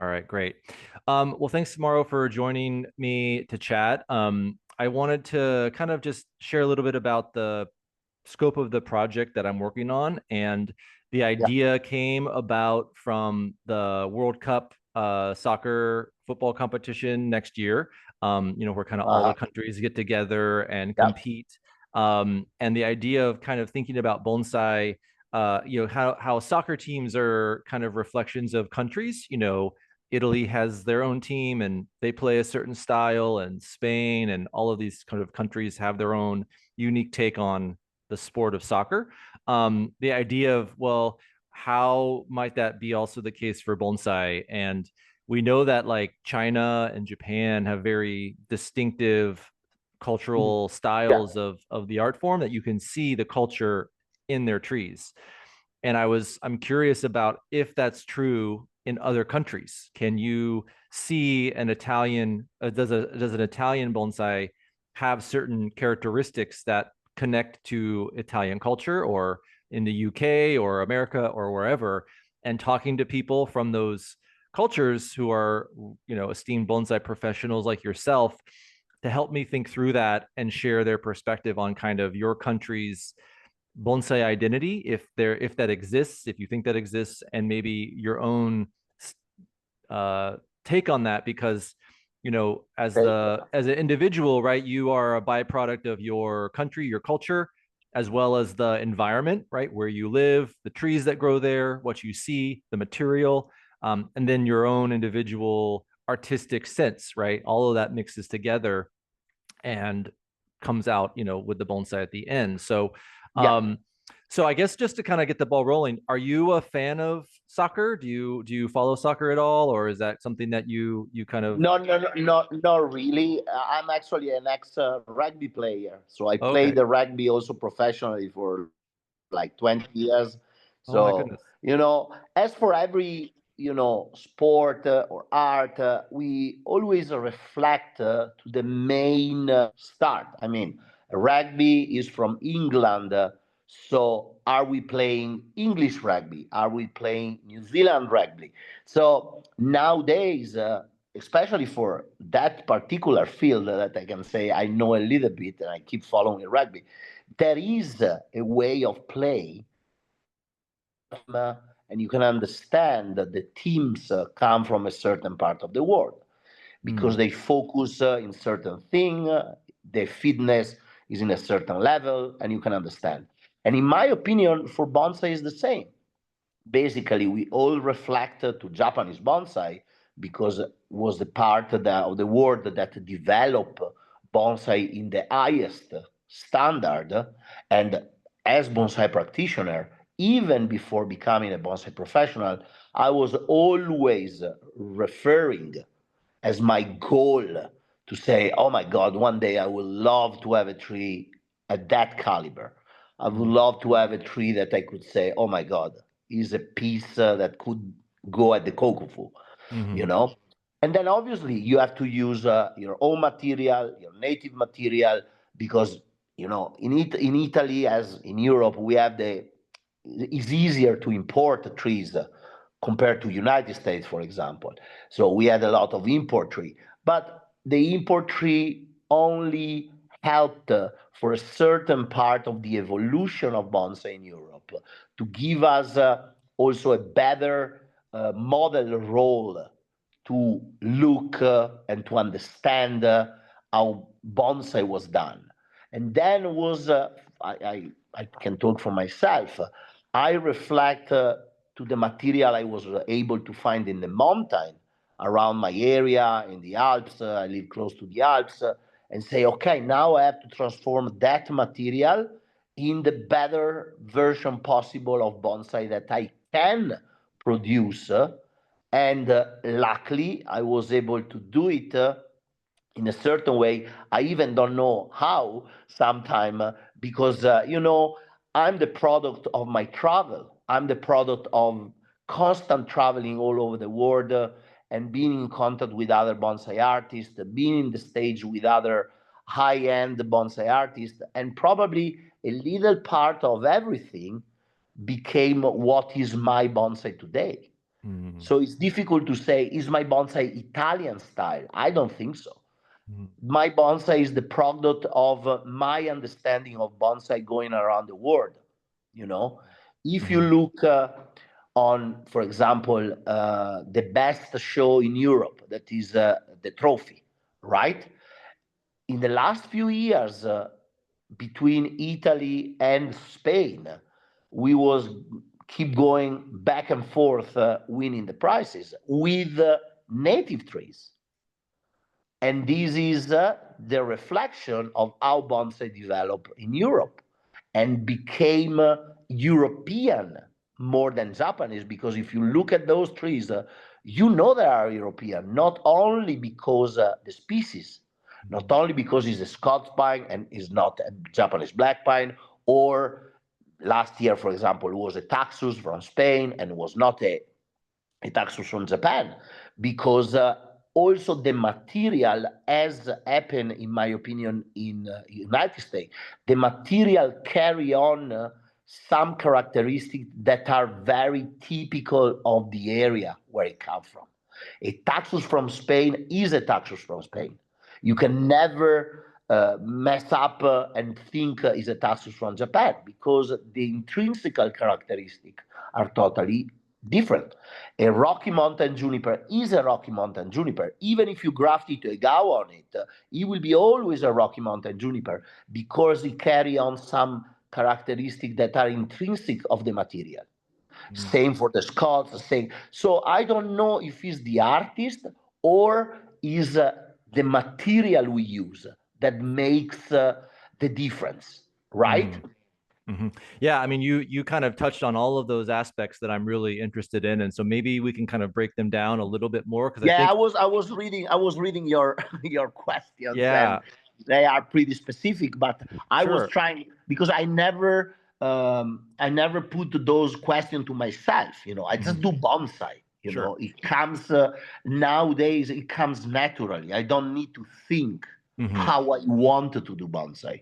All right, great. Well, thanks, Mauro, for joining me to chat. I wanted to kind of just share a little bit about the scope of the project that I'm working on. And the Yeah. idea came about from the World Cup soccer football competition next year, where kind of all the Uh-huh. countries get together and Yep. compete. And the idea of kind of thinking about bonsai, how soccer teams are kind of reflections of countries. Italy has their own team and they play a certain style, and Spain and all of these kind of countries have their own unique take on the sport of soccer. The idea of, well, how might that be also the case for bonsai? And we know that like China and Japan have very distinctive cultural Yeah. styles of the art form that you can see the culture in their trees. And I'm curious about if that's true in other countries. Can you see an Italian does an Italian bonsai have certain characteristics that connect to Italian culture, or in the UK or America or wherever, and talking to people from those cultures who are, esteemed bonsai professionals like yourself, to help me think through that and share their perspective on kind of your country's bonsai identity, if that exists, if you think that exists, and maybe your own uh, take on that, because Okay. as an individual, right, you are a byproduct of your country, your culture, as well as the environment, right, where you live, the trees that grow there, what you see, the material, and then your own individual artistic sense, right? All of that mixes together and comes out, with the bonsai at the end. So, Yeah. um, so I guess just to kind of get the ball rolling, are you a fan of soccer? Do you follow soccer at all, or is that something that you kind of? No, no, no, not really. I'm actually an ex rugby player. So I played Okay. the rugby also professionally for like 20 years. Oh my So, goodness. as for every, sport or art, we always reflect to the main start. I mean, rugby is from England. So are we playing English rugby? Are we playing New Zealand rugby? So nowadays, especially for that particular field that I can say I know a little bit and I keep following rugby, there is a way of play, and you can understand that the teams come from a certain part of the world because Hmm. they focus in certain thing, their fitness is in a certain level, and you can understand. And in my opinion, for bonsai is the same. Basically, we all reflected to Japanese bonsai because it was the part of the world that developed bonsai in the highest standard. And as bonsai practitioner, even before becoming a bonsai professional, I was always referring as my goal to say, oh my God, one day I would love to have a tree at that caliber. I would Hmm. love to have a tree that I could say, oh my God, is a piece that could go at the kokufu, you Hmm. know? And then obviously you have to use your own material, your native material, because, in Italy, as in Europe, it's easier to import trees compared to United States, for example. So we had a lot of import tree, but the import tree only helped for a certain part of the evolution of bonsai in Europe to give us also a better model role to look and to understand how bonsai was done. And then was I can talk for myself. I reflect to the material I was able to find in the mountain around my area in the Alps. I live close to the Alps, and say, okay, now I have to transform that material in the better version possible of bonsai that I can produce. And luckily, I was able to do it in a certain way. I even don't know how sometime because I'm the product of my travel. I'm the product of constant traveling all over the world and being in contact with other bonsai artists, being in the stage with other high-end bonsai artists, and probably a little part of everything became what is my bonsai today. Mm-hmm. So it's difficult to say, is my bonsai Italian style? I don't think so. My bonsai is the product of my understanding of bonsai going around the world. You know, if you Mm-hmm. look on, for example, the best show in Europe, that is the trophy, right? In the last few years, between Italy and Spain, we was keep going back and forth, winning the prizes with native trees. And this is the reflection of how bonsai developed in Europe and became European more than Japanese. Because if you look at those trees, you know they are European, not only because the species, not only because it's a Scots pine and is not a Japanese black pine, or last year, for example, it was a taxus from Spain and was not a taxus from Japan, because also the material, as happened, in my opinion, in United States, the material carry on some characteristics that are very typical of the area where it comes from. A taxus from Spain is a taxus from Spain. You can never mess up and think is a taxus from Japan, because the intrinsic characteristics are totally different. A Rocky Mountain juniper is a Rocky Mountain juniper. Even if you graft it to a Gao on it, it will be always a Rocky Mountain juniper, because it carry on some characteristics that are intrinsic of the material. Same for the Scots, same. So I don't know if it's the artist or is the material we use that makes the difference, right? Mm-hmm. Mm-hmm. Yeah, I mean, you kind of touched on all of those aspects that I'm really interested in, and so maybe we can kind of break them down a little bit more, because I Yeah, think, I was reading your your questions, and yeah, they are pretty specific. But I was sure, trying, because I never put those questions to myself. I just mm-hmm. do bonsai. Sure, It comes nowadays. It comes naturally. I don't need to think mm-hmm. how I wanted to do bonsai.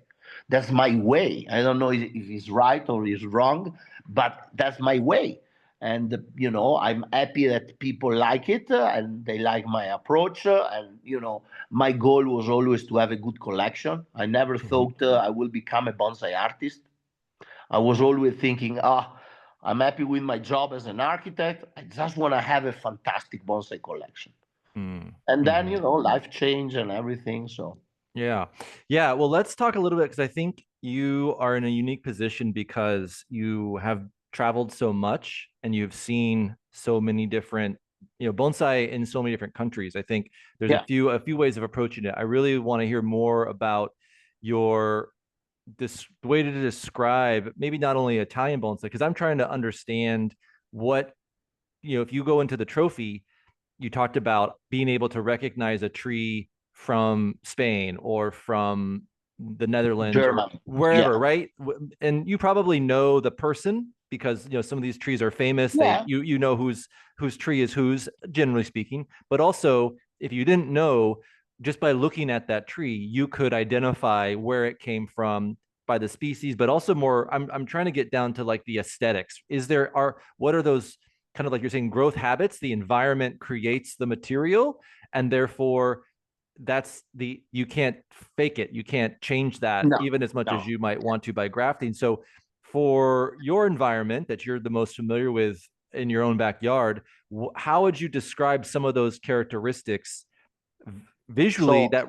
That's my way. I don't know if it's right or it's wrong, but that's my way. And I'm happy that people like it, and they like my approach, and my goal was always to have a good collection. I never Mm-hmm. thought I will become a bonsai artist. I was always thinking, I'm happy with my job as an architect. I just want to have a fantastic bonsai collection. And then Mm-hmm. life changed and everything. So Yeah. Yeah. Well, let's talk a little bit, because I think you are in a unique position because you have traveled so much and you've seen so many different, bonsai in so many different countries. I think there's a yeah. few ways of approaching it. I really want to hear more about your this way to describe maybe not only Italian bonsai, because I'm trying to understand what, if you go into the trophy, you talked about being able to recognize a tree from Spain or from the Netherlands or German. wherever, Yeah. right? And you probably know the person, because some of these trees are famous. They Yeah. you know whose tree is whose, generally speaking. But also, if you didn't know, just by looking at that tree, you could identify where it came from by the species, but also more. I'm trying to get down to like the aesthetics. What are those kind of, like you're saying, growth habits? The environment creates the material, and therefore you can't fake it. You can't change that No. even as much as No. you might want to by grafting. So for your environment that you're the most familiar with in your own backyard, how would you describe some of those characteristics visually So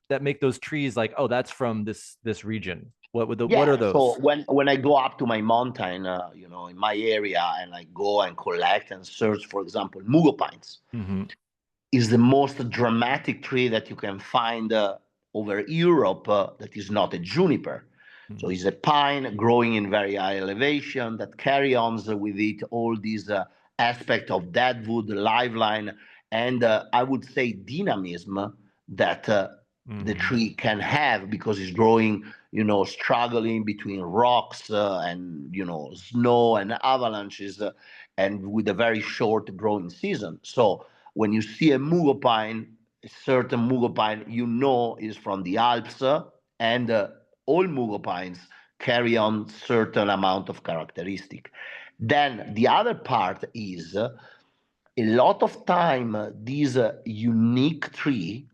that make those trees like, oh, that's from this region? What are yeah, so those? when I go up to my mountain, in my area, and I go and collect and search, for example, Mugo pines Mm-hmm. is the most dramatic tree that you can find over Europe, that is not a juniper. So Mm-hmm. it's a pine growing in very high elevation that carry on with it all these aspect of deadwood, live line, and I would say dynamism that the Mm-hmm. tree can have, because it's growing, struggling between rocks and snow and avalanches, and with a very short growing season. So when you see a Mugo pine, a certain Mugo pine, is from the Alps, and all Mugo pines carry on certain amount of characteristic. Then the other part is a lot of time, these unique tree,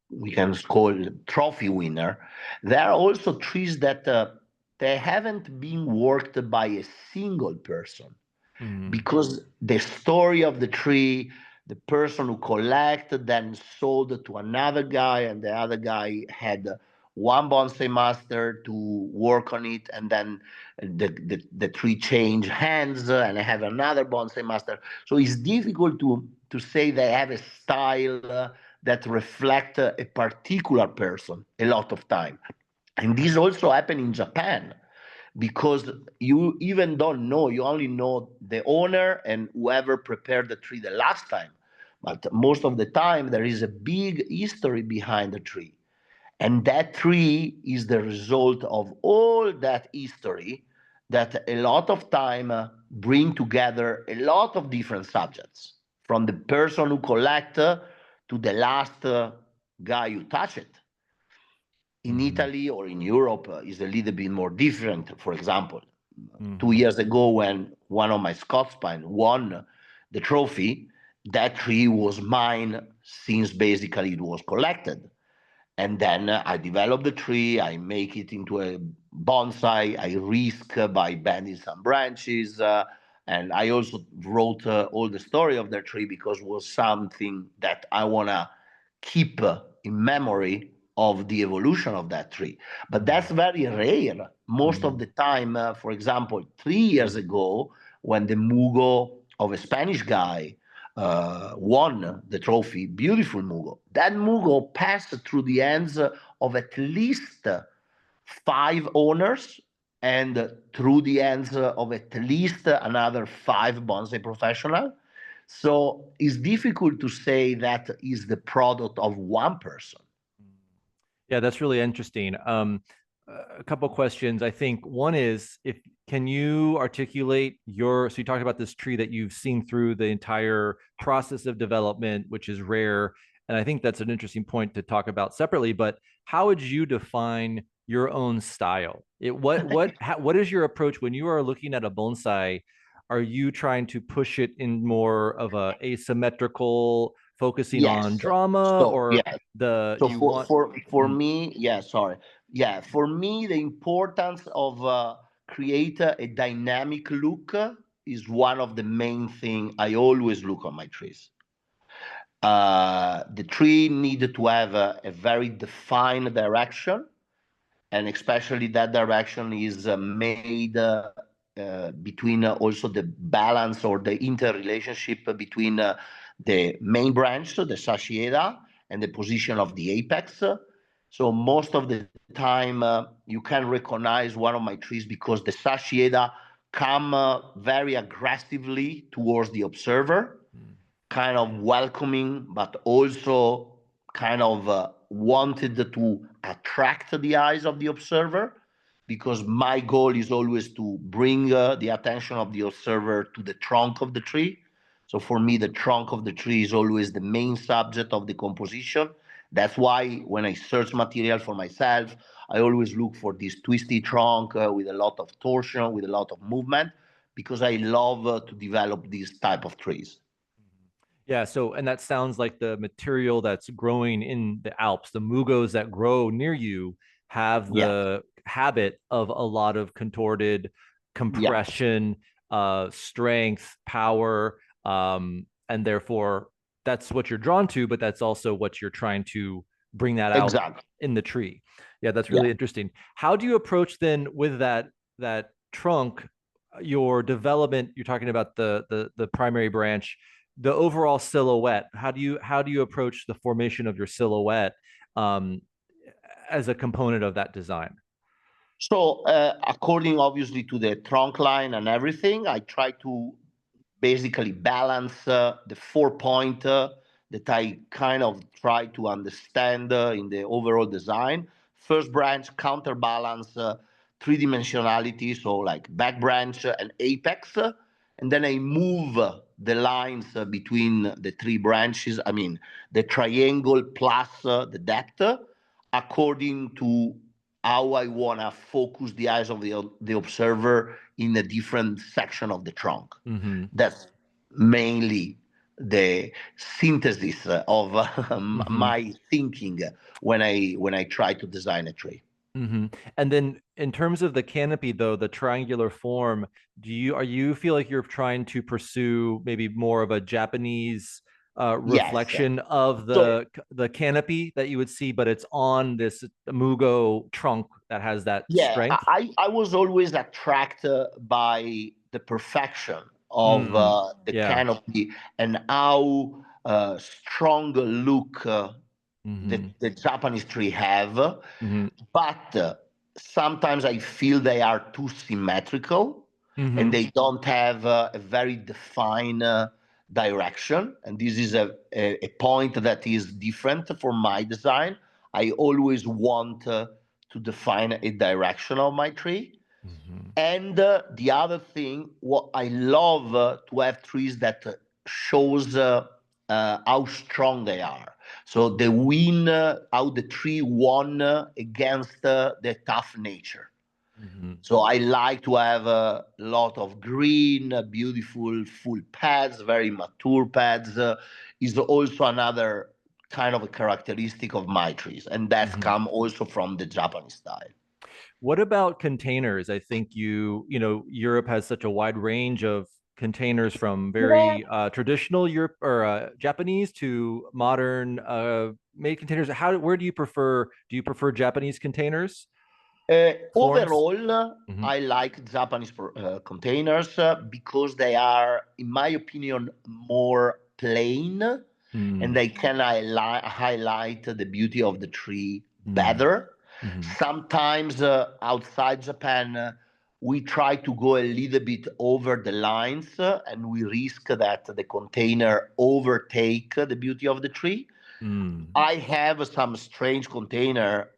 we can call trophy winner, there are also trees that they haven't been worked by a single person, Mm, because the story of the tree, the person who collected then sold to another guy, and the other guy had one bonsai master to work on it, and then the tree changed hands, and I have another bonsai master. So it's difficult to say they have a style that reflect a particular person a lot of time. And this also happened in Japan, because you even don't know, you only know the owner and whoever prepared the tree the last time. But most of the time, there is a big history behind the tree. And that tree is the result of all that history that a lot of time bring together a lot of different subjects, from the person who collect to the last guy who touch it. In mhm, Italy or in Europe is a little bit more different. For example, 2 mhm, years ago, when one of my Scots pine won the trophy, that tree was mine since basically it was collected. And then I develop the tree, I make it into a bonsai, I risk by bending some branches. And I also wrote all the story of the tree, because it was something that I want to keep in memory of the evolution of that tree. But that's mhm, very rare. Most of mhm, the time, for example, 3 years ago, when the Mugo of a Spanish guy won the trophy, beautiful Mugo. That Mugo passed through the hands of at least 5 owners, and through the hands of at least another 5 bonsai professionals. So it's difficult to say that is the product of one person. mhm. Yeah, that's really interesting. A couple questions. I think one is, if can you articulate your, so you talked about this tree that you've seen through the entire process of development, which is rare. And I think that's an interesting point to talk about separately, but how would you define your own style? What is your approach when you are looking at a bonsai? Are you trying to push it in more of a asymmetrical, focusing on Yes. drama, So or yeah. the So you want for mm, me, yeah, sorry, yeah, for me, the importance of create a dynamic look is one of the main thing I always look on my trees. The tree needed to have a very defined direction, and especially that direction is made between also the balance or the interrelationship between the main branch, so the sashieda, and the position of the apex. So most of the time, you can recognize one of my trees because the sashieda come very aggressively towards the observer, mm, kind of welcoming, but also kind of wanted to attract the eyes of the observer, because my goal is always to bring the attention of the observer to the trunk of the tree. So for me, the trunk of the tree is always the main subject of the composition. That's why when I search material for myself, I always look for this twisty trunk with a lot of torsion, with a lot of movement, because I love to develop these type of trees. mhm. Yeah, so and that sounds like the material that's growing in the Alps, the Mugos that grow near you have Yeah. the habit of a lot of contorted Yes, compression, strength, power, and therefore that's what you're drawn to, but that's also what you're trying to bring that out exactly. in the tree. Yeah, that's Yeah. really interesting. How do you approach then with that trunk, your development? You're talking about the primary branch, the overall silhouette. How do you approach the formation of your silhouette um, as a component of that design? So, according obviously to the trunk line and everything, I try to basically balance the 4 point that I kind of try to understand in the overall design. First branch counterbalance three dimensionality, so like back branch and apex, and then I move the lines between the three branches. I mean, the triangle plus the depth, according to how I want to focus the eyes of the observer in a different section of the trunk. Mm-hmm. That's mainly the synthesis of my thinking when I try to design a tree. And then in terms of the canopy, though, the triangular form, are you feel like you're trying to pursue maybe more of a Japanese Yes. reflection of So the canopy that you would see, but it's on this Mugo trunk that has that yeah, strength? I was always attracted by the perfection of the Yeah. canopy and how strong a look Mm-hmm. the Japanese tree have, Mm-hmm. but sometimes I feel they are too symmetrical and Mm-hmm. they don't have a very defined direction. And this is a point that is different for my design. I always want to define a direction of my tree. Mm-hmm. And the other thing, what I love to have trees that shows how strong they are. So the win, how the tree won against the tough nature. Mm-hmm. So I like to have a lot of green, beautiful, full pads, very mature pads. Is also another kind of a characteristic of my trees, and that's Mm-hmm. come also from the Japanese style. What about containers? I think Europe has such a wide range of containers from Yeah. very traditional Europe or Japanese to modern made containers. Where do you prefer? Do you prefer Japanese containers, Florence? Overall, Mm-hmm. I like Japanese containers because they are, in my opinion, more plain and Mm-hmm. they can highlight the beauty of the tree better. Mm-hmm. Sometimes outside Japan, we try to go a little bit over the lines and we risk that the container overtake the beauty of the tree. Mm-hmm. I have some strange container.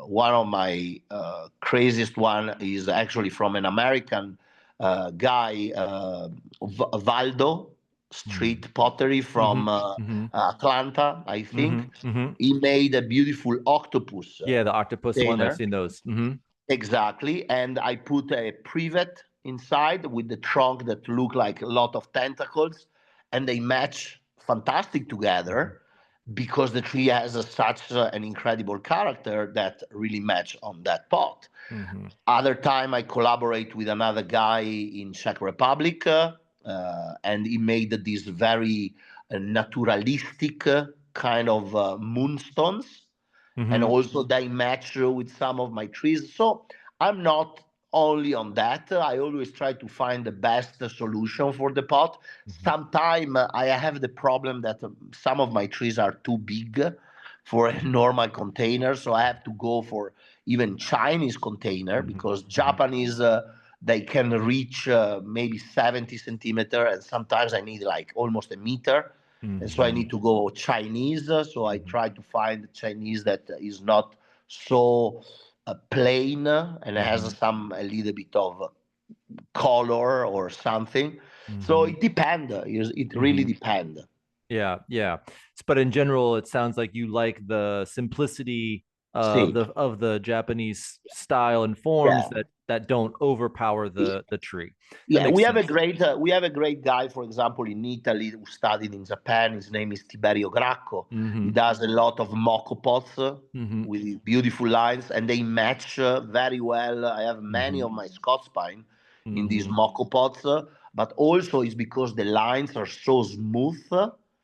One of my craziest one is actually from an American guy, Valdo Street Pottery Mm-hmm. from Mm-hmm. Atlanta, I think. Mm-hmm. Mm-hmm. He made a beautiful octopus Yeah, the octopus one. I've container. seen those. Mm-hmm. Exactly. And I put a privet inside with the trunk that look like a lot of tentacles, and they match fantastic together because the tree has such an incredible character that really match on that pot. Mm-hmm. Other time I collaborate with another guy in Czech Republic, and he made these very naturalistic kind of moonstones, and Mm-hmm. also they match with some of my trees. So I'm not only on that. I always try to find the best solution for the pot. Mm-hmm. Sometimes I have the problem that some of my trees are too big for a normal container, so I have to go for even Chinese container because Mm-hmm. Japanese they can reach maybe 70 centimeter, and sometimes I need like almost a meter, and so I Mm-hmm. need to go Chinese. So I Mm-hmm. try to find Chinese that is not so plain and Mm-hmm. has some a little bit of color or something. So Mm-hmm. it depends. It really Mm-hmm. depends. Yeah, yeah. But in general, it sounds like you like the simplicity See, of the Japanese style and forms yeah. that don't overpower the tree. That Yeah, makes sense. we have a great guy, for example, in Italy who studied in Japan. His name is Tiberio Gracco. He Mm-hmm. does a lot of moco pots Mm-hmm. with beautiful lines, and they match very well. I have many Mm-hmm. of my Scots pine in these Mm-hmm. moco pots, but also it's because the lines are so smooth,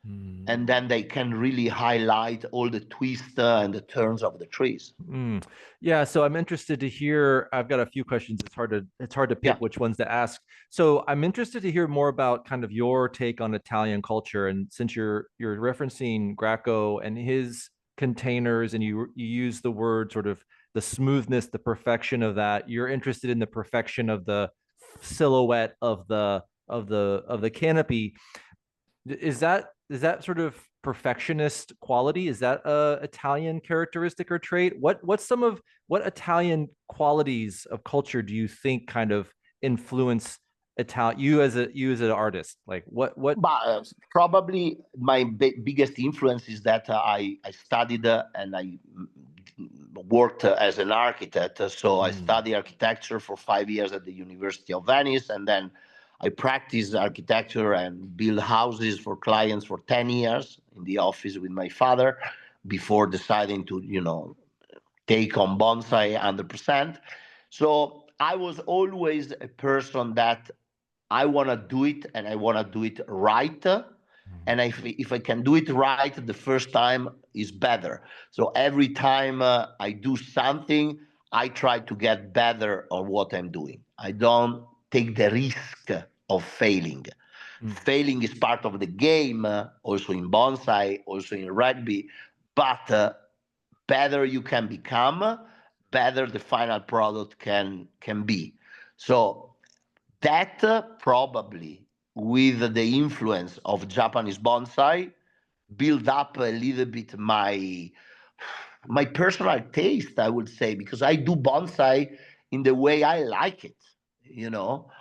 Mm-hmm. and then they can really highlight all the twists and the turns of the trees. Mm. Yeah, so I'm interested to hear. I've got a few questions. It's hard to Yeah. pick which ones to ask. So I'm interested to hear more about kind of your take on Italian culture. And since you're referencing Graco and his containers, and you use the word sort of the smoothness, the perfection of that, you're interested in the perfection of the silhouette of the canopy. Is that sort of perfectionist quality? Is that a Italian characteristic or trait? What Italian qualities of culture do you think kind of influence Italian you as an artist? Like what But probably my biggest influence is that I studied and I worked as an architect. So I Mm, studied architecture for 5 years at the University of Venice, and then I practiced architecture and built houses for clients for 10 years in the office with my father before deciding to, take on bonsai 100%. So I was always a person that I want to do it and I want to do it right. And if I can do it right, the first time is better. So every time I do something, I try to get better on what I'm doing. I don't take the risk of failing. Failing is part of the game, also in bonsai, also in rugby. But better you can become, better the final product can be. So that probably with the influence of Japanese bonsai build up a little bit my personal taste, I would say, because I do bonsai in the way I like it.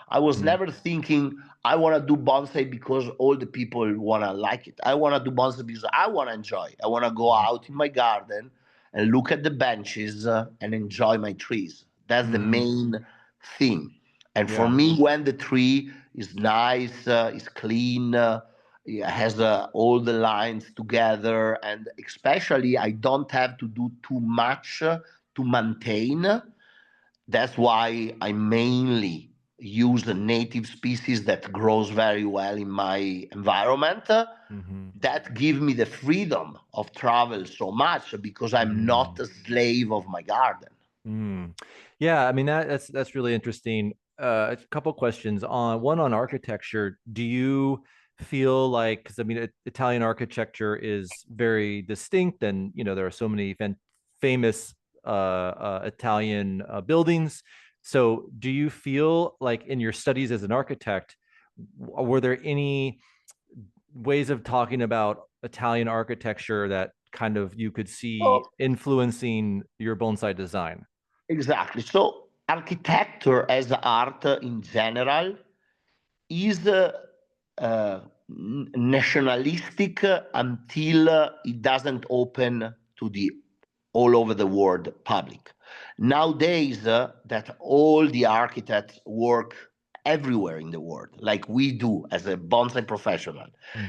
I was never thinking I want to do bonsai because all the people want to like it. I want to do bonsai because I want to enjoy. I want to go out in my garden and look at the benches and enjoy my trees. That's the main thing. And for Yeah. me, when the tree is nice, is clean, it has all the lines together, and especially I don't have to do too much to maintain. That's why I mainly use a native species that grows very well in my environment. That give me the freedom of travel so much because I'm not a slave of my garden. Yeah, I mean that's really interesting. A couple questions on one on architecture. Do you feel like, because I mean Italian architecture is very distinct, and there are so many famous Italian buildings. So do you feel like in your studies as an architect, were there any ways of talking about Italian architecture that kind of you could see So influencing your bonsai design? exactly. So architecture as art in general is nationalistic until it doesn't open to the all over the world public. Nowadays, that all the architects work everywhere in the world, like we do as a bonsai professional.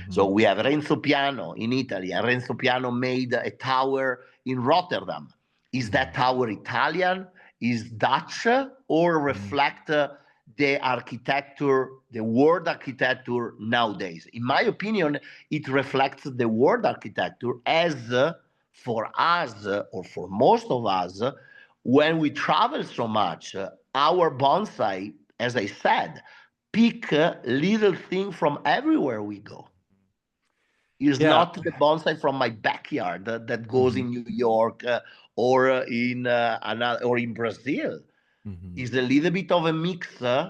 So Mm-hmm. we have Renzo Piano in Italy, and Renzo Piano made a tower in Rotterdam. Is that tower Italian? Is Dutch? Or reflect the architecture, the world architecture nowadays? In my opinion, it reflects the world architecture as for us, or for most of us, when we travel so much, our bonsai, as I said, pick little thing from everywhere we go. It's Yeah. not the bonsai from my backyard that goes Mm-hmm. in New York or in another, or in Brazil. Mm-hmm. Is a little bit of a mix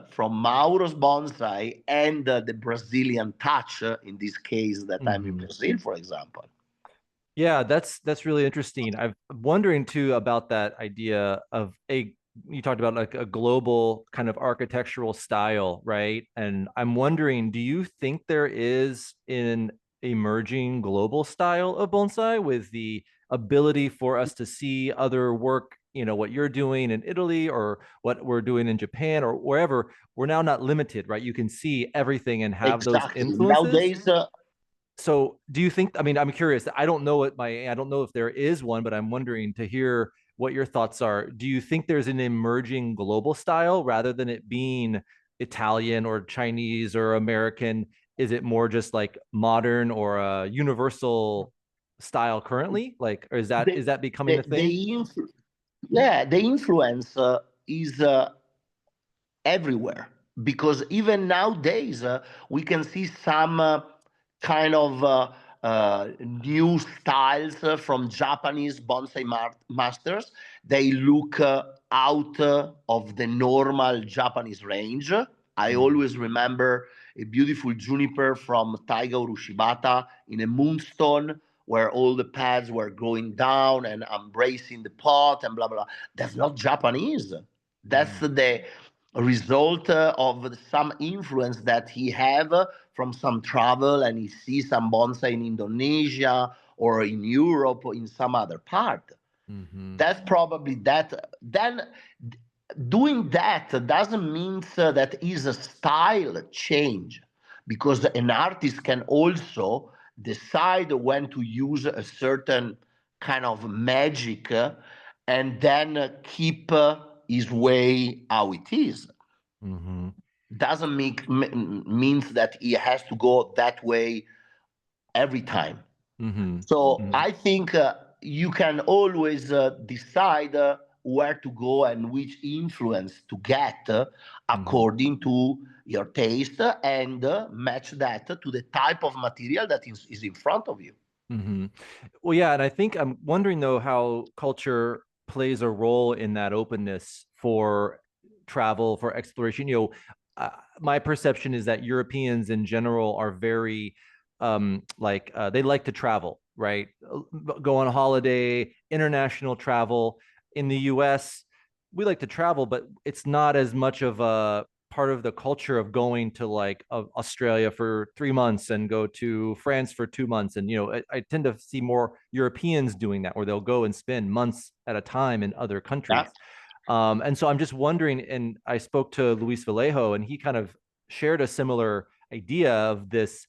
from Mauro's bonsai and the Brazilian touch, in this case that I'm in Mm-hmm. Brazil, for example. Yeah, that's really interesting. I'm wondering too about that idea of you talked about like a global kind of architectural style, right? And I'm wondering, do you think there is an emerging global style of bonsai with the ability for us to see other work, what you're doing in Italy or what we're doing in Japan or wherever? We're now not limited, right? You can see everything and have those Exactly. influences. Nowadays, So do you think, I mean, I'm curious, I don't know if there is one, but I'm wondering to hear what your thoughts are. Do you think there's an emerging global style rather than it being Italian or Chinese or American? Is it more just like modern or a universal style currently? Like, or the, is that becoming a thing? the yeah, the influence is everywhere, because even nowadays we can see some kind of new styles from Japanese bonsai masters. They look out of the normal Japanese range. I Mm, always remember a beautiful juniper from Taiga Urushibata in a moonstone, where all the pads were going down and embracing the pot and blah blah. That's not Japanese. That's mm, the result of some influence that he have from some travel, and he sees some bonsai in Indonesia or in Europe or in some other part. mhm. That's probably that. Then doing that doesn't mean that is a style change, because an artist can also decide when to use a certain kind of magic and then keep his way how it is. Mm-hmm. Doesn't means that he has to go that way every time. Mm-hmm. So Mm-hmm. I think you can always decide where to go and which influence to get according to your taste, and match that to the type of material that is in front of you. Mm-hmm. Well, yeah, and I think I'm wondering though how culture plays a role in that openness for travel, for exploration. My perception is that Europeans in general are very they like to travel, right? Go on holiday, international travel. In the US, we like to travel, but it's not as much of a part of the culture of going to like Australia for 3 months and go to France for 2 months. And, I tend to see more Europeans doing that, where they'll go and spend months at a time in other Yeah. countries. And so I'm just wondering, and I spoke to Luis Vallejo, and he kind of shared a similar idea of this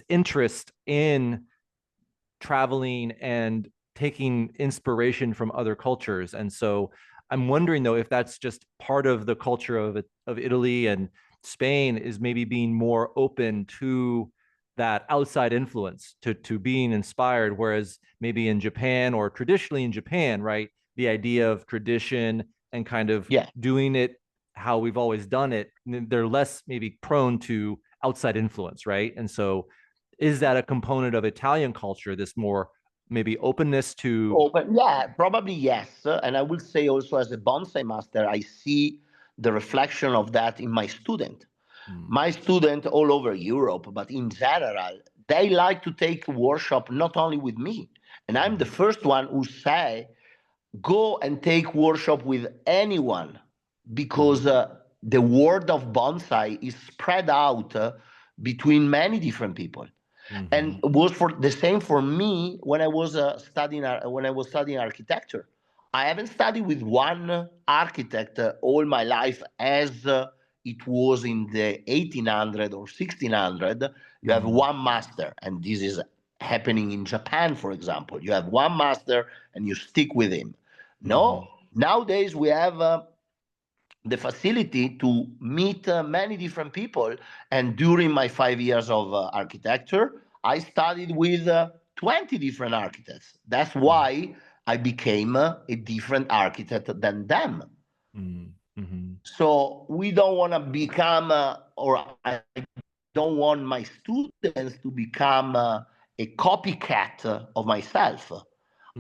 interest in traveling and taking inspiration from other cultures. And so I'm wondering though if that's just part of the culture of Italy and Spain, is maybe being more open to that outside influence, to being inspired, whereas maybe in Japan, or traditionally in Japan, right, the idea of tradition and kind of Yeah. doing it how we've always done it, they're less maybe prone to outside influence, right? And so is that a component of Italian culture, this more maybe openness to? Oh, but yeah, probably yes. And I will say also, as a bonsai master, I see the reflection of that in my student. Mm, My student all over Europe, but in general, they like to take workshop not only with me. And I'm the mm, first one who say, go and take workshop with anyone, because mm, the word of bonsai is spread out between many different people. And mhm, it was for the same for me when I was studying architecture. I haven't studied with one architect all my life, as it was in the 1800 or 1600. You have mm, one master, and this is happening in Japan, for example. You have one master and you stick with him. mhm, No, nowadays we have the facility to meet many different people. And during my 5 years of architecture, I studied with 20 different architects. That's mhm, why I became a different architect than them. mhm, mhm, So we don't want to become, or I don't want my students to become a copycat of myself.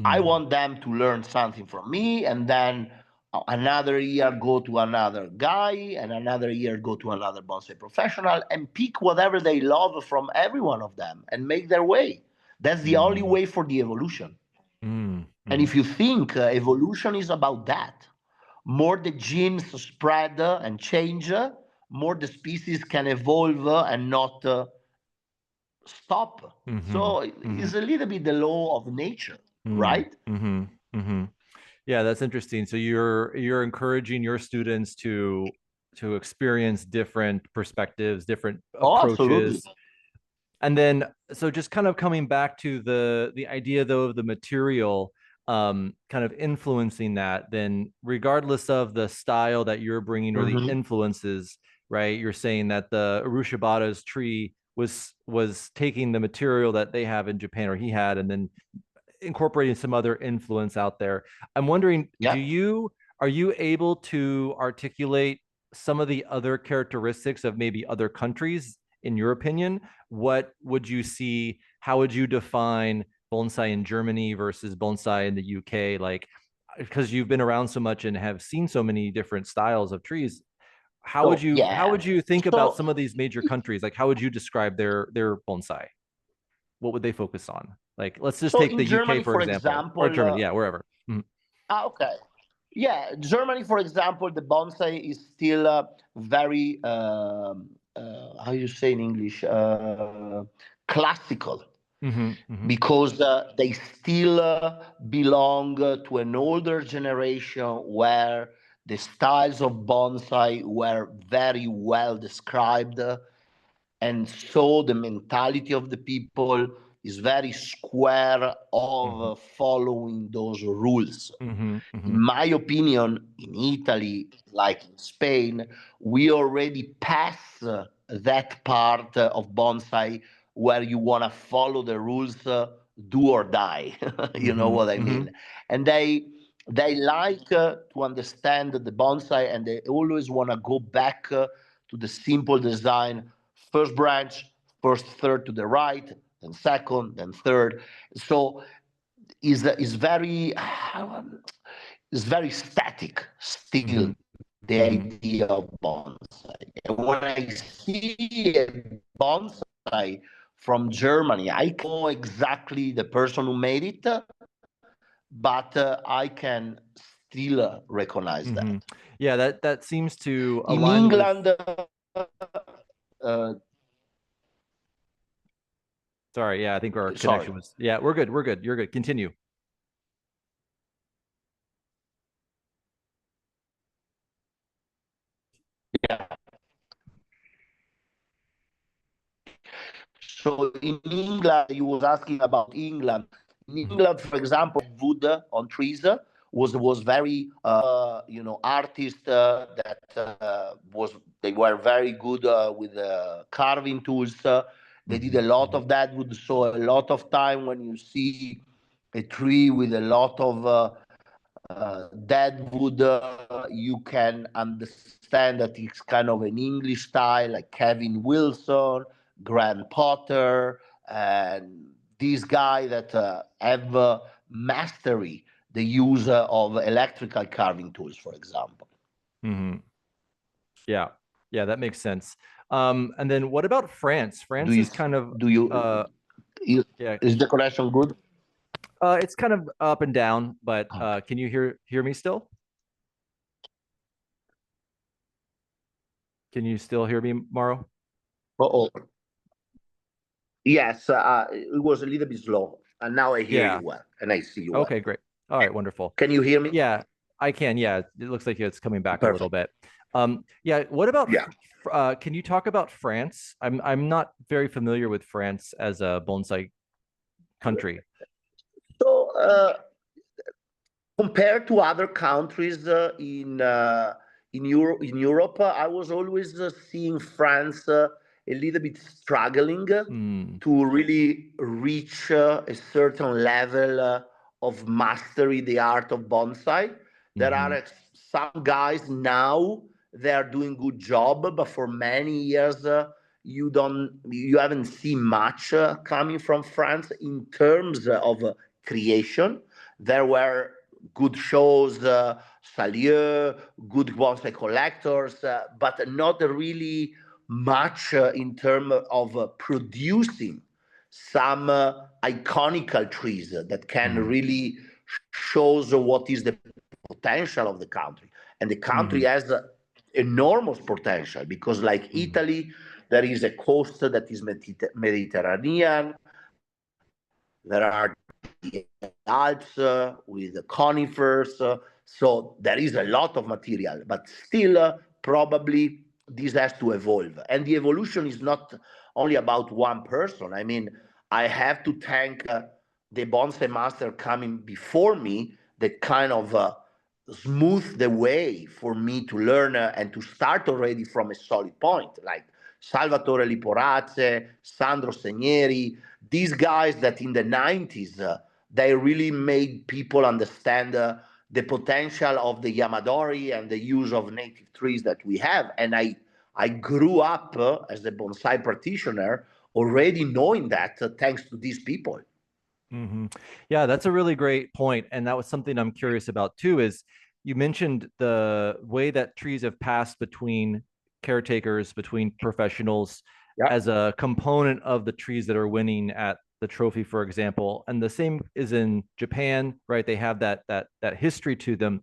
I mhm, want them to learn something from me, and then another year go to another guy, and another year go to another bonsai professional, and pick whatever they love from every one of them and make their way. That's the only mhm, way for the evolution. mhm, And mhm, if you think evolution is about that, more the genes spread and change, more the species can evolve and not stop. mhm, So mhm, it's a little bit the law of nature, mhm, right? mhm, mhm. Yeah, that's interesting. So you're encouraging your students to experience different perspectives, different Oh, absolutely. approaches. And then, so just kind of coming back to the idea though of the material, kind of influencing that, then regardless of the style that you're bringing or the Mhm. influences, right? You're saying that the Urushiba's tree was taking the material that they have in Japan, or he had, and then incorporating some other influence out there. I'm wondering, Yeah. are you able to articulate some of the other characteristics of maybe other countries in your opinion? What would you see? How would you define bonsai in Germany versus bonsai in the UK? Like, because you've been around so much and have seen so many different styles of trees, So how yeah. would you think about So some of these major countries? Like, how would you describe their bonsai? What would they focus on? Like, let's just so take in the UK, Germany, for for example, or example, Germany. Yeah, wherever. Mm, okay. Yeah, Germany, for example, the bonsai is still very, how you say in English, classical, mhm, mhm, because they still belong to an older generation where the styles of bonsai were very well described, and so the mentality of the people is very square of following those rules. Mm-hmm. In my opinion, in Italy, like in Spain, we already passed that part of bonsai where you want to follow the rules, do or die. You know what I mean? And they like to understand the bonsai, and they always want to go back to the simple design: first branch, first third to the right, then second, then third. So is very is very static still, the idea of bonsai. And when I see a bonsai from Germany, I know exactly the person who made it, but I can still recognize that. Yeah, that seems to In align with. England, uh, Sorry, yeah, I think our sorry, connection was. Yeah, we're good. We're good. You're good. Continue. yeah. So in England, you was asking about England. In England, for example, wood on trees was very artists that was they were very good with carving tools. They did a lot of that wood. So a lot of time when you see a tree with a lot of dead wood, you can understand that it's kind of an English style, like Kevin Wilson, Grant Potter, and these guys that have mastery the use of electrical carving tools, for example. Mm-hmm. Yeah, yeah, that makes sense. And then what about France? Do France you is kind of do you yeah, is the connection good? it's kind of up and down, but can you hear me still? Can you still hear me, Mauro? Oh, yes, it was a little bit slow, and now I hear you Yeah. well, and I see you well. Okay, great. All right, wonderful. Can you hear me? Yeah, I can. Yeah, it looks like it's coming back a little Perfect. bit. Yeah, what about Yeah. can you talk about France? I'm not very familiar with France as a bonsai country. So, compared to other countries in Europe, I was always seeing France a little bit struggling Mm, to really reach a certain level of mastery the art of bonsai. There are hmm some guys now, they are doing good job, but for many years you haven't seen much coming from France in terms of creation. There were good shows, Salieu, good bonsai collectors, but not really much in terms of producing some iconical trees that can hmm really shows what is the potential of the country. And the country hmm has enormous potential because, like hmm Italy, there is a coast that is Mediterranean. There are the Alps with the conifers. So there is a lot of material, but still, probably this has to evolve. And the evolution is not only about one person. I mean, I have to thank the bonsai master coming before me that kind of smooth the way for me to learn and to start already from a solid point, like Salvatore Liporace, Sandro Segneri, these guys that in the 90s, they really made people understand the potential of the Yamadori and the use of native trees that we have. And I grew up as a bonsai practitioner already knowing that thanks to these people. hmm Yeah, that's a really great point, and that was something I'm curious about too. Is you mentioned the way that trees have passed between caretakers, between professionals, Yeah. as a component of the trees that are winning at the trophy, for example. And the same is in Japan, right? They have that history to them.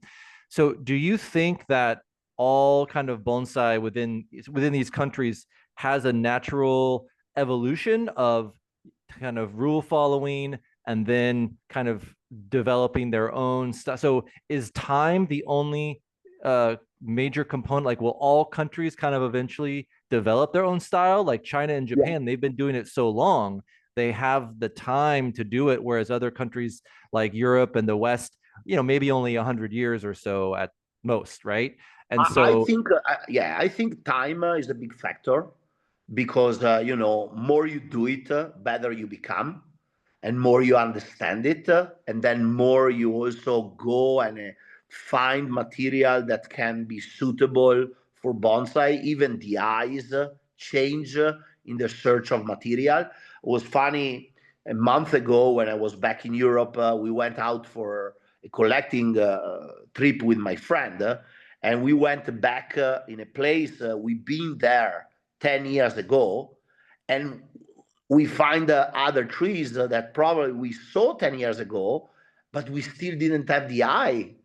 So, do you think that all kind of bonsai within these countries has a natural evolution of kind of rule following and then kind of developing their own stuff? So is time the only major component? Like, will all countries kind of eventually develop their own style? Like China and Yeah. Japan, they've been doing it so long, they have the time to do it, whereas other countries like Europe and the West, maybe only 100 years or so at most, right? And I so, think, yeah, I think time is a big factor because, more you do it, better you become, and more you understand it, and then more you also go and find material that can be suitable for bonsai. Even the eyes change in the search of material. It was funny, a month ago when I was back in Europe, we went out for a collecting trip with my friend. And we went back in a place we've been there 10 years ago, and we find other trees that probably we saw 10 years ago, but we still didn't have the eye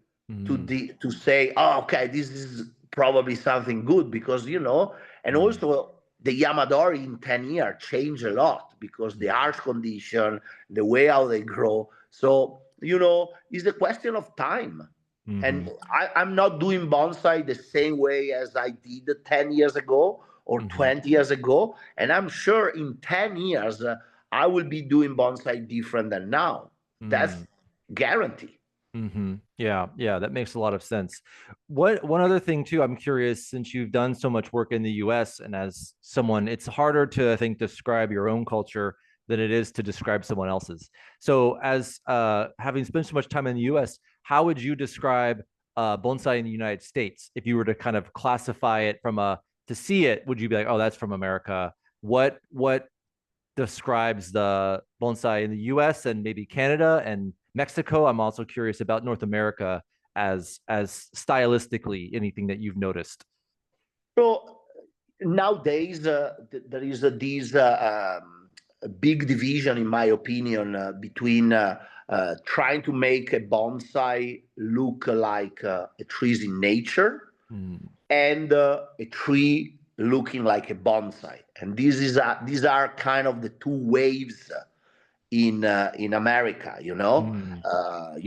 to say, oh, okay, this is probably something good, because and also the Yamadori in 10 years change a lot because the harsh condition, the way how they grow. So it's a question of time. And I'm not doing bonsai the same way as I did 10 years ago or 20 years ago. And I'm sure in 10 years, I will be doing bonsai different than now. That's guarantee. Yeah, that makes a lot of sense. One other thing too, I'm curious, since you've done so much work in the US, and as someone, it's harder to, I think, describe your own culture than it is to describe someone else's. So as having spent so much time in the US, how would you describe bonsai in the United States? If you were to kind of classify it to see it, would you be like, oh, that's from America? What describes the bonsai in the US and maybe Canada and Mexico? I'm also curious about North America as stylistically, anything that you've noticed. So nowadays, there is this big division, in my opinion, between trying to make a bonsai look like a trees in nature and a tree looking like a bonsai. And these are kind of the two waves in America. You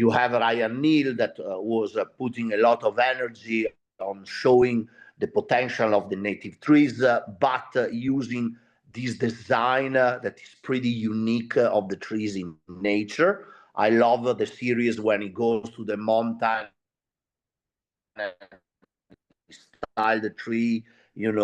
have Ryan Neal that was putting a lot of energy on showing the potential of the native trees, but using this design that is pretty unique of the trees in nature. I love the series when he goes to the mountain and style the tree, in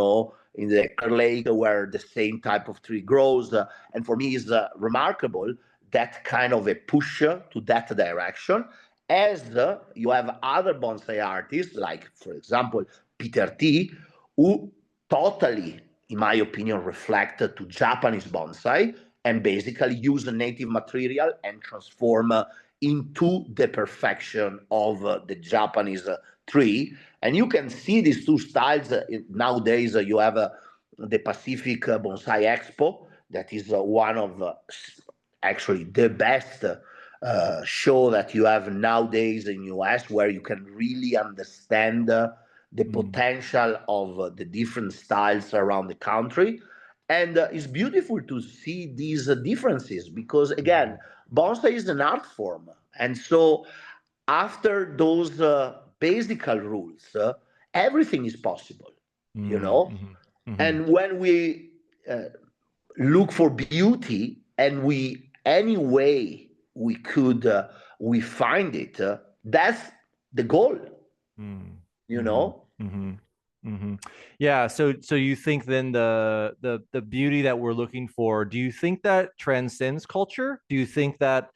the lake where the same type of tree grows. And for me, it's remarkable that kind of a push to that direction. As you have other bonsai artists, like, for example, Peter T, who totally, in my opinion, reflect to Japanese bonsai and basically use the native material and transform into the perfection of the Japanese tree. And you can see these two styles nowadays. You have the Pacific Bonsai Expo, that is one of actually the best show that you have nowadays in US, where you can really understand the potential of the different styles around the country. And it's beautiful to see these differences because, again, bonsai is an art form. And so after those basic rules, everything is possible, And when we look for beauty and any way we could, we find it, that's the goal, Yeah. So you think then the beauty that we're looking for, do you think that transcends culture? Do you think that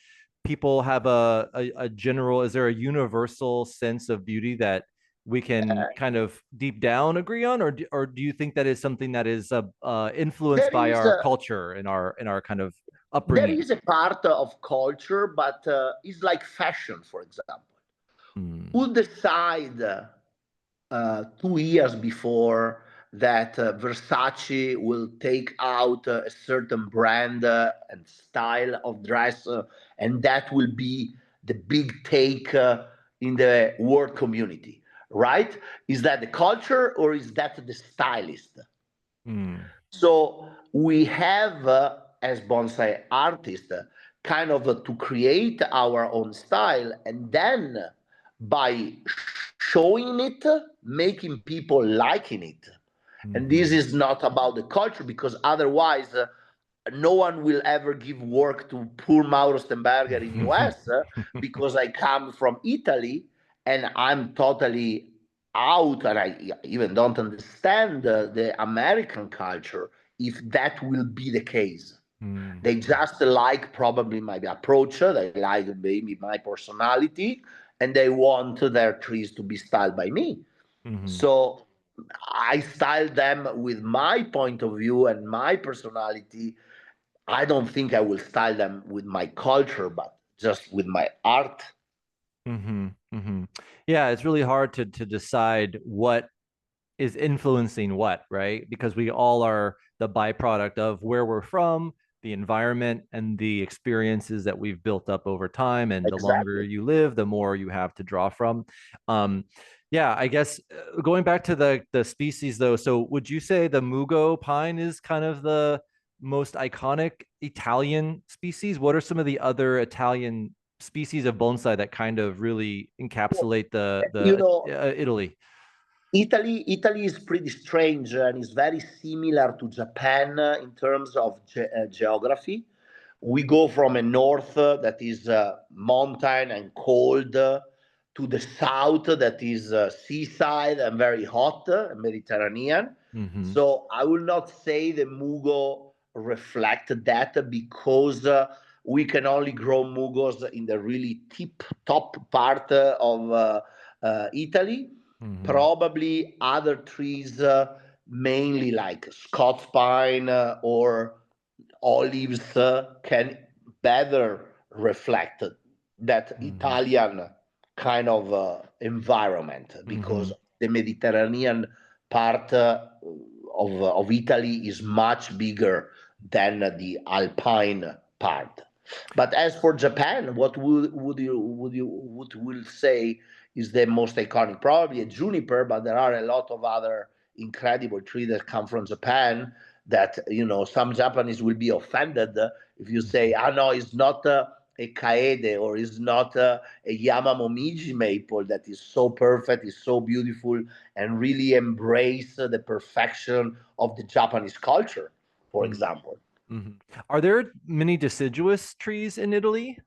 people have a general, is there a universal sense of beauty that we can kind of deep down agree on, or do you think that is something that is influenced There by is our culture and our kind of there upbringing? is a part of culture, but it's like fashion, for example. Who decide 2 years before that Versace will take out a certain brand and style of dress, and that will be the big take in the world community, right? Is that the culture or is that the stylist? So we have, as bonsai artists, kind of to create our own style, and then by showing it, making people liking it. And this is not about the culture, because otherwise no one will ever give work to poor Mauro Stemberger in US because I come from Italy and I'm totally out, and I even don't understand the American culture if that will be the case. They just like probably my approach, they like maybe my personality, and they want their trees to be styled by me. So I style them with my point of view and my personality. I don't think I will style them with my culture, but just with my art. Yeah, it's really hard to decide what is influencing what, right? Because we all are the byproduct of where we're from, the environment, and the experiences that we've built up over time. And the longer Exactly. you live, the more you have to draw from. Yeah, I guess going back to the species though, so would you say the Mugo pine is kind of the most iconic Italian species? What are some of the other Italian species of bonsai that kind of really encapsulate You the know, Italy? Italy is pretty strange and is very similar to Japan in terms of geography. We go from a north that is mountain and cold to the south that is seaside and very hot, Mediterranean. So I will not say the Mugo reflect that, because we can only grow Mugos in the really tip top part of Italy. Probably other trees, mainly like Scots pine or olives, can better reflect that Italian kind of environment, because the Mediterranean part of Italy is much bigger than the alpine part. But as for Japan, what would will say is the most iconic? Probably a juniper, but there are a lot of other incredible trees that come from Japan that, some Japanese will be offended if you say, "Ah, no, it's not a kaede, or it's not a Yamamomiji maple that is so perfect, is so beautiful, and really embrace the perfection of the Japanese culture," for example. Are there many deciduous trees in Italy?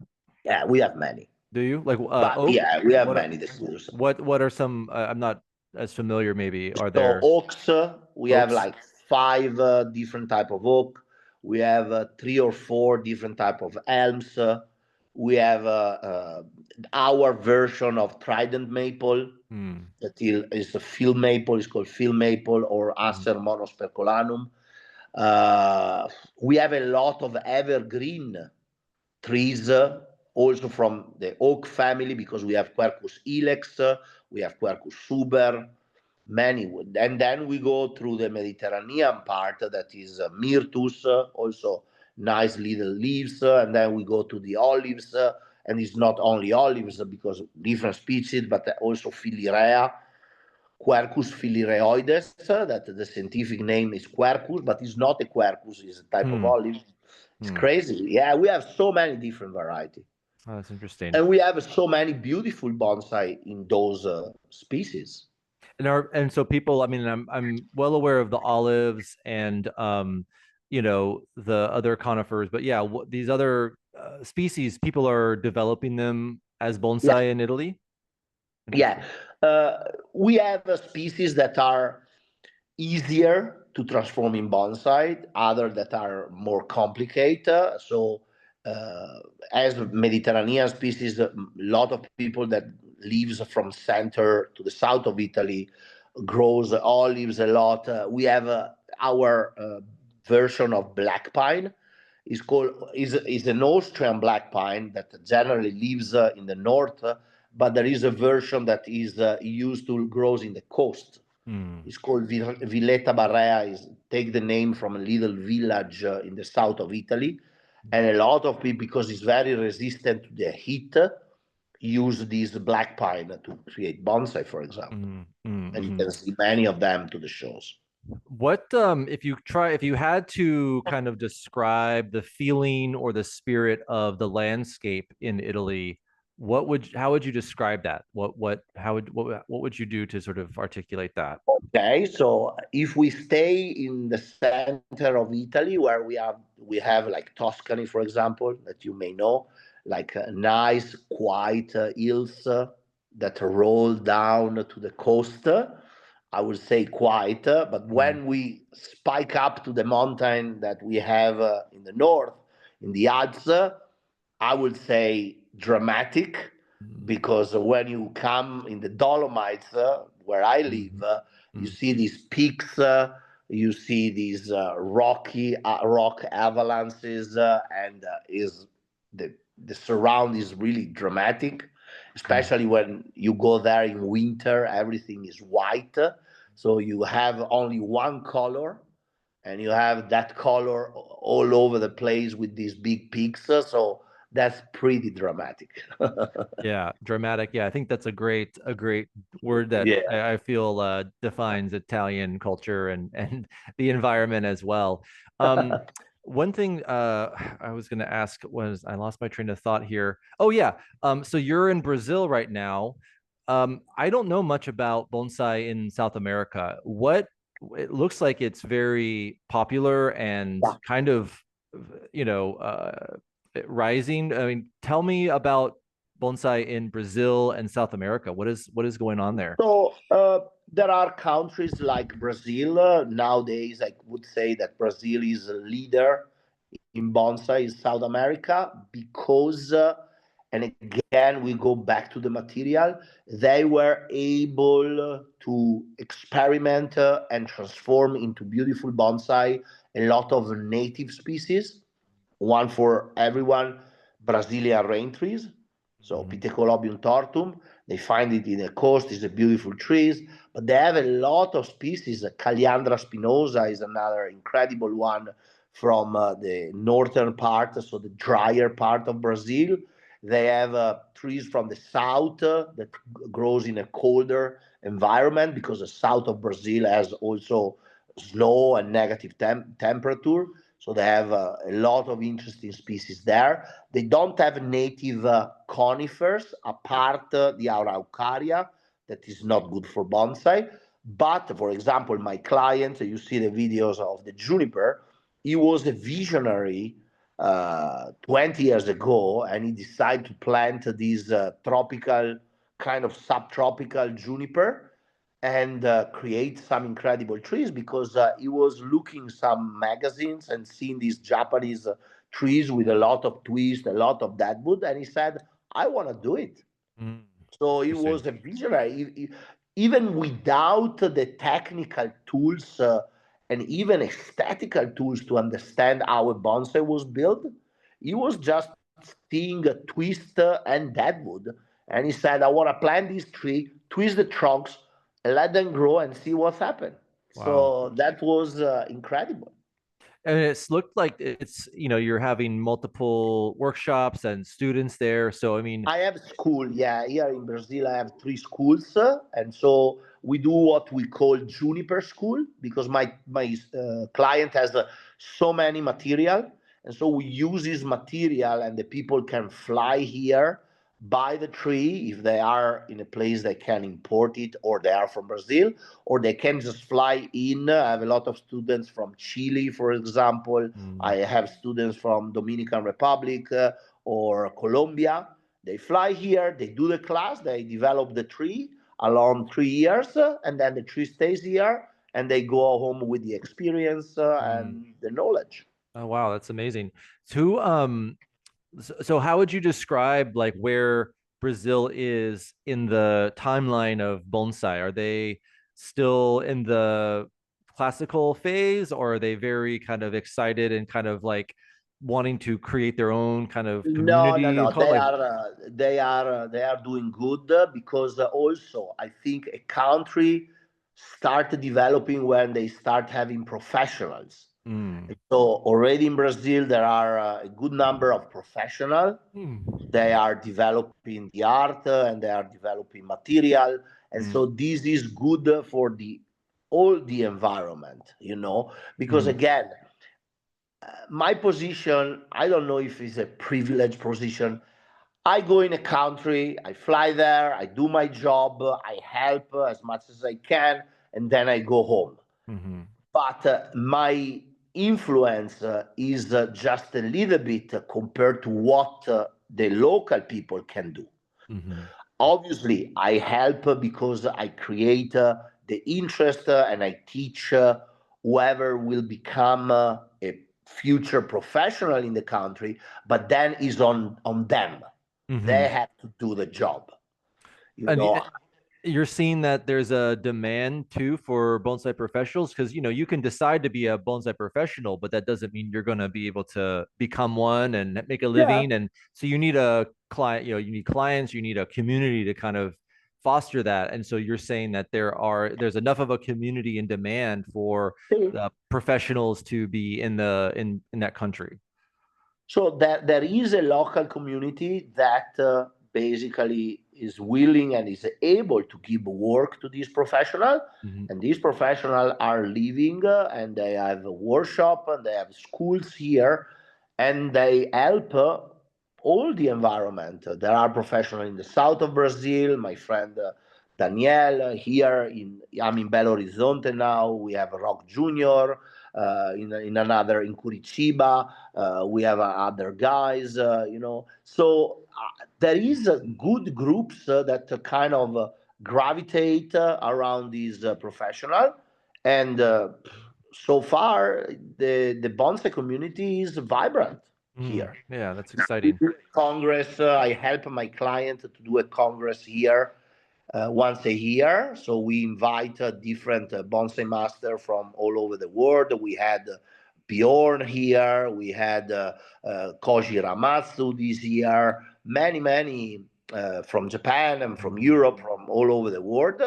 Yeah, we have many. Do you like But oak? yeah, we have What are, many distributors. what are some? I'm not as familiar. Maybe are So there oaks, we have oaks? like five different type of oak. We have three or four different type of elms. We have our version of trident maple that is a field maple. It's called field maple or Acer monospercolanum. We have a lot of evergreen trees, also from the oak family, because we have Quercus ilex, we have Quercus suber, many wood. And then we go through the Mediterranean part that is Myrtus, also nice little leaves. And then we go to the olives, and it's not only olives because different species, but also Filirea, Quercus filireoides, that the scientific name is Quercus, but it's not a Quercus, it's a type of Hmm. olive. It's crazy. Yeah, we have so many different varieties. Oh, that's interesting. And we have so many beautiful bonsai in those species. And so people, I mean, I'm well aware of the olives and the other conifers, but yeah, these other species, people are developing them as Yeah, bonsai in Italy. yeah. Interesting. We have species that are easier to transform in bonsai, other that are more complicated. So, uh, as Mediterranean species, a lot of people that lives from center to the south of Italy grows olives a lot. We have our version of black pine is an Austrian black pine that generally lives in the north, but there is a version that is used to grows in the coast. It's called Villetta Barrea. Is take the name from a little village in the south of Italy, and a lot of people, because it's very resistant to the heat, use this black pine to create bonsai, for example. And you can see many of them to the shows. What if you had to kind of describe the feeling or the spirit of the landscape in Italy, how would you describe that? What would you do to sort of articulate that? Okay, so if we stay in the center of Italy, where we have like Tuscany, for example, that you may know, like nice, quiet hills that roll down to the coast. I would say quiet, but Mm, when we spike up to the mountain that we have in the north, in the Alps, I would say dramatic, mm, because when you come in the Dolomites, where I live, mm, you mm, see these peaks, you see these rock avalanches, and is the surround is really dramatic, mm. especially when you go there in winter. Everything is white, so you have only one color, and you have that color all over the place with these big peaks. So that's pretty dramatic. Yeah, dramatic. Yeah, I think that's a great word that Yeah. I feel defines Italian culture and the environment as well. Um, one thing I was going to ask was I lost my train of thought here. Oh yeah, so you're in Brazil right now. I don't know much about bonsai in South America. It looks like it's very popular and Yeah. kind of, you know, rising. I mean, tell me about bonsai in Brazil and South America. What is going on there? So there are countries like Brazil. Nowadays, I would say that Brazil is a leader in bonsai in South America because, and again, we go back to the material, they were able to experiment and transform into beautiful bonsai a lot of native species, one for everyone, Brazilian rain trees. So Mhm. Pithecolobium tortum, they find it in the coast, it's a beautiful trees, but they have a lot of species. Calliandra spinosa is another incredible one from the northern part, so the drier part of Brazil. They have trees from the south that grows in a colder environment, because the south of Brazil has also snow and negative temperature. So they have a lot of interesting species there. They don't have native conifers apart the Araucaria, that is not good for bonsai. But for example, my client, you see the videos of the juniper, he was a visionary 20 years ago, and he decided to plant these tropical, kind of subtropical juniper, and create some incredible trees, because he was looking some magazines and seeing these Japanese trees with a lot of twist, a lot of that wood, and he said, I want to do it. Mm, So he interesting. was a visionary. Even without the technical tools and even aesthetical tools to understand how a bonsai was built, he was just seeing a twist and deadwood. And he said, I want to plant this tree, twist the trunks, let them grow and see what's happened. Wow. So that was incredible. And it's looked like you're having multiple workshops and students there. So I mean, I have school, yeah. Here in Brazil, I have three schools, and so we do what we call juniper school, because my client has so many material, and so we use this material, and the people can fly here, buy the tree if they are in a place they can import it, or they are from Brazil, or they can just fly in. I have a lot of students from Chile, for example. mm, I have students from Dominican Republic or Colombia. They fly here, they do the class, they develop the tree along 3 years, and then the tree stays here, and they go home with the experience mm. and the knowledge. Oh wow, that's amazing. So, so how would you describe like where Brazil is in the timeline of bonsai? Are they still in the classical phase, or are they very kind of excited and kind of like wanting to create their own kind of No, no, community? no. Call it like, They are doing good, because also I think a country start developing when they start having professionals. mm, So already in Brazil there are a good number of professionals. mm, They are developing the art, and they are developing material, and mm, so this is good for the all the environment, because mm, again, my position, I don't know if it's a privileged position. I go in a country, I fly there, I do my job, I help as much as I can, and then I go home. Mm-hmm. But my influence is just a little bit compared to what the local people can do. Mm-hmm. Obviously, I help because I create the interest and I teach whoever will become a future professional in the country, but then is on them. Mm-hmm. They have to do the job. You And know, you're seeing that there's a demand too for bonsai professionals, because you can decide to be a bonsai professional, but that doesn't mean you're going to be able to become one and make a yeah. living. And so you need a client, you need clients, you need a community to kind of foster that. And so you're saying that there's enough of a community and demand for the professionals to be in that country. So there is a local community that basically is willing and is able to give work to these professionals. Mm-hmm. And these professionals are living and they have a workshop and they have schools here and they help all the environment. There are professionals in the south of Brazil. My friend Daniel here I'm in Belo Horizonte now. We have Rock Junior in another in Curitiba. We have other guys, So there is good groups that kind of gravitate around these professional, and so far the bonsai community is vibrant here. Yeah, that's We exciting. do a congress. I help my client to do a congress here once a year. So we invite different bonsai master from all over the world. We had Bjorn here. We had Koji Ramatsu this year. Many from Japan and from Europe, from all over the world.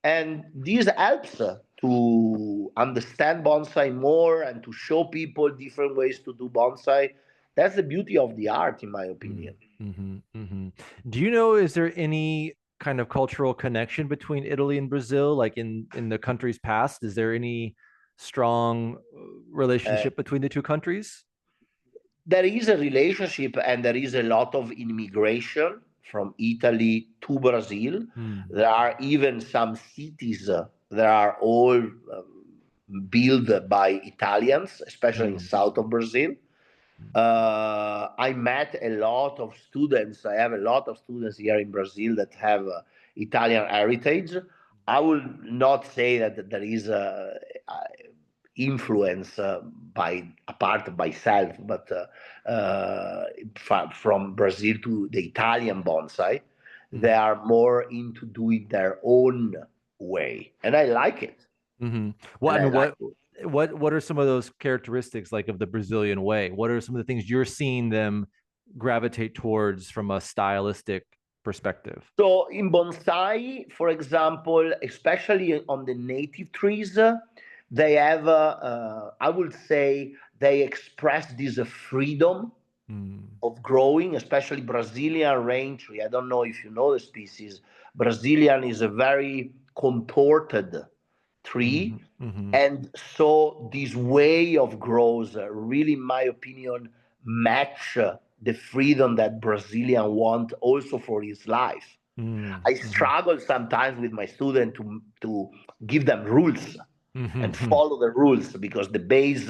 And this helps to understand bonsai more and to show people different ways to do bonsai. That's the beauty of the art, in my opinion. Mm-hmm. Mm-hmm. Do you know, is there any kind of cultural connection between Italy and Brazil, like in the countries past? Is there any strong Uh, relationship between the two countries? there is a relationship and there is a lot of immigration from Italy to Brazil. Mm. There are even some cities that are all built by Italians, especially in Mm. south of Brazil. I met a lot of students. I have a lot of students here in Brazil that have Italian heritage. I will not say that there is a influence by apart by self, but from Brazil to the Italian bonsai, they Mm. are more into doing their own way, and I like it. Mm-hmm. Well, And I I mean, like what are some of those characteristics like of the Brazilian way? What are some of the things you're seeing them gravitate towards from a stylistic perspective? So in bonsai, for example, especially on the native trees, they have, I would say, they express this freedom Mm. of growing, especially Brazilian rain tree. I don't know if you know the species. Brazilian is a very contorted Mm-hmm. tree. Mm-hmm. And so this way of growth really, in my opinion, match the freedom that Brazilian want also for his life. I Mm-hmm. struggle sometimes with my student to give them rules and Mm-hmm. follow the rules because the base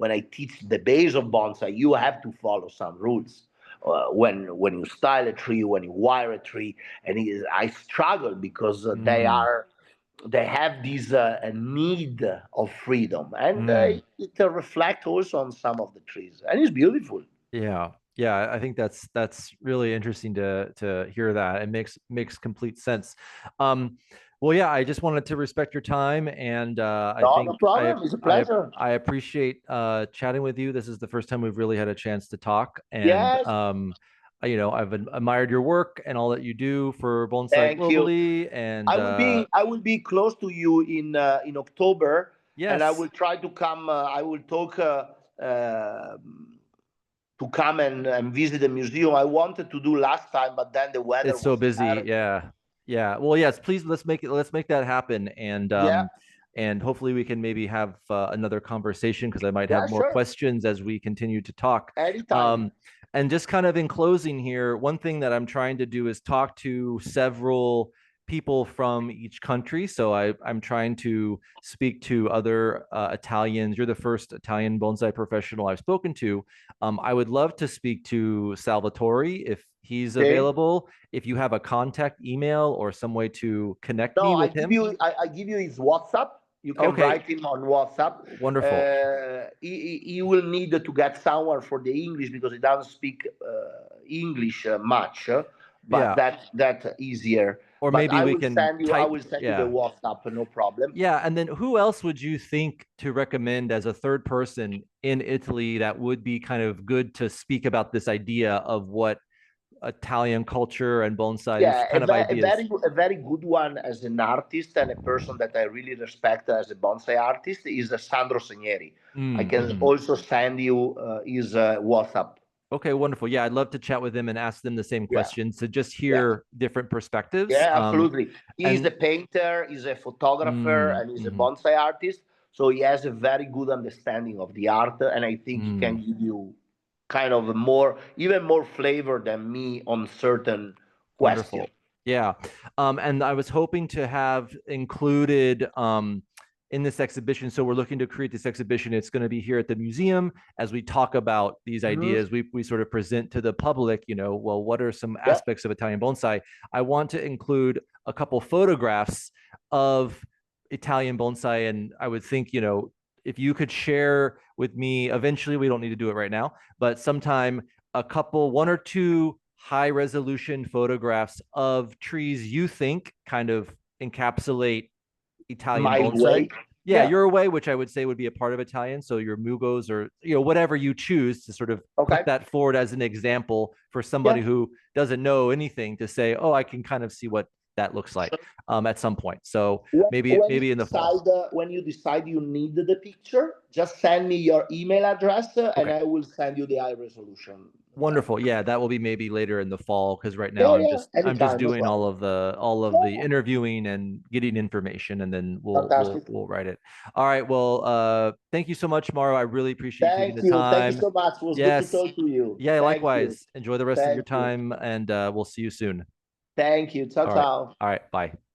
when I teach the base of bonsai, you have to follow some rules. When you style a tree, when you wire a tree, and I struggle because Mm. they have this a need of freedom, and Mm. it reflects also on some of the trees, and it's beautiful. Yeah. Yeah, I think that's really interesting to hear that. It makes complete sense. Um, well, yeah, I just wanted to respect your time, and I No, think no problem. It's a I pleasure. I appreciate chatting with you. This is the first time we've really had a chance to talk, and Yes, I've admired your work and all that you do for bonsai thank you. globally, and I will be close to you in October, and I yes, will try to come. I will talk to come and visit the museum. I wanted to do last time, but then the weather it's so was busy. terrible. Yeah. Yeah. Well, yes, please let's make that happen, Yeah, and hopefully we can maybe have another conversation because I might yeah, have more sure. questions as we continue to talk. Anytime. Um And just kind of in closing here, one thing that I'm trying to do is talk to several people from each country. So I'm trying to speak to other Italians. You're the first Italian bonsai professional I've spoken to. I would love to speak to Salvatore if he's Okay. available. If you have a contact email or some way to connect No, me I with give him. you I give you his WhatsApp. You can Okay, write him on WhatsApp. wonderful. He will need to get someone for the English because he doesn't speak English much, but Yeah. that easier. Or But maybe we can I type. will send you the Yeah. WhatsApp, no problem. Yeah, and then who else would you think to recommend as a third person in Italy that would be kind of good to speak about this idea of what Italian culture and bonsai, these Yeah, kind of ideas? a very good one as an artist and a person that I really respect as a bonsai artist is Sandro Segneri. I can Mm-hmm. also send you his WhatsApp. Okay, wonderful. Yeah, I'd love to chat with them and ask them the same Yeah, questions to just yeah. hear different perspectives. Yeah, absolutely. He's a And painter, he's a photographer, and he's a mhm. bonsai artist. So he has a very good understanding of the art, and I think he can Mm. give you kind of a more, even more flavor than me on certain questions. Wonderful. Yeah. And I was hoping to have included in this exhibition. So we're looking to create this exhibition. It's going to be here at the museum as we talk about these Mhm. ideas. We sort of present to the public, well, what are some Yeah, aspects of Italian bonsai? I want to include a couple photographs of Italian bonsai. And I would think, if you could share with me, eventually, we don't need to do it right now, but sometime one or two high resolution photographs of trees you think kind of encapsulate Italian my bonsai. way. Yeah, Yeah, your way, which I would say would be a part of Italian. So your Mugos or whatever you choose to sort of put okay. that forward as an example for somebody Yeah. who doesn't know anything to say, oh, I can kind of see what that looks like at some point. So maybe maybe in the fall. When you decide you need the picture, just send me your email address and Okay. I will send you the high resolution. Wonderful. Yeah, that will be maybe later in the fall because right now Yeah, I'm yeah, just anytime, no doing problem. all of the Yeah, interviewing and getting information and then fantastic. we'll write it. All right. Well, thank you so much, Mauro. I really appreciate you taking the Thank you. Thank you time. so much. It was good to Yes. talk to you. Yeah, Thank you. likewise. Enjoy the rest of your Thank you. time and we'll see you soon. Thank you. Ciao, All right. ciao. All right. Bye.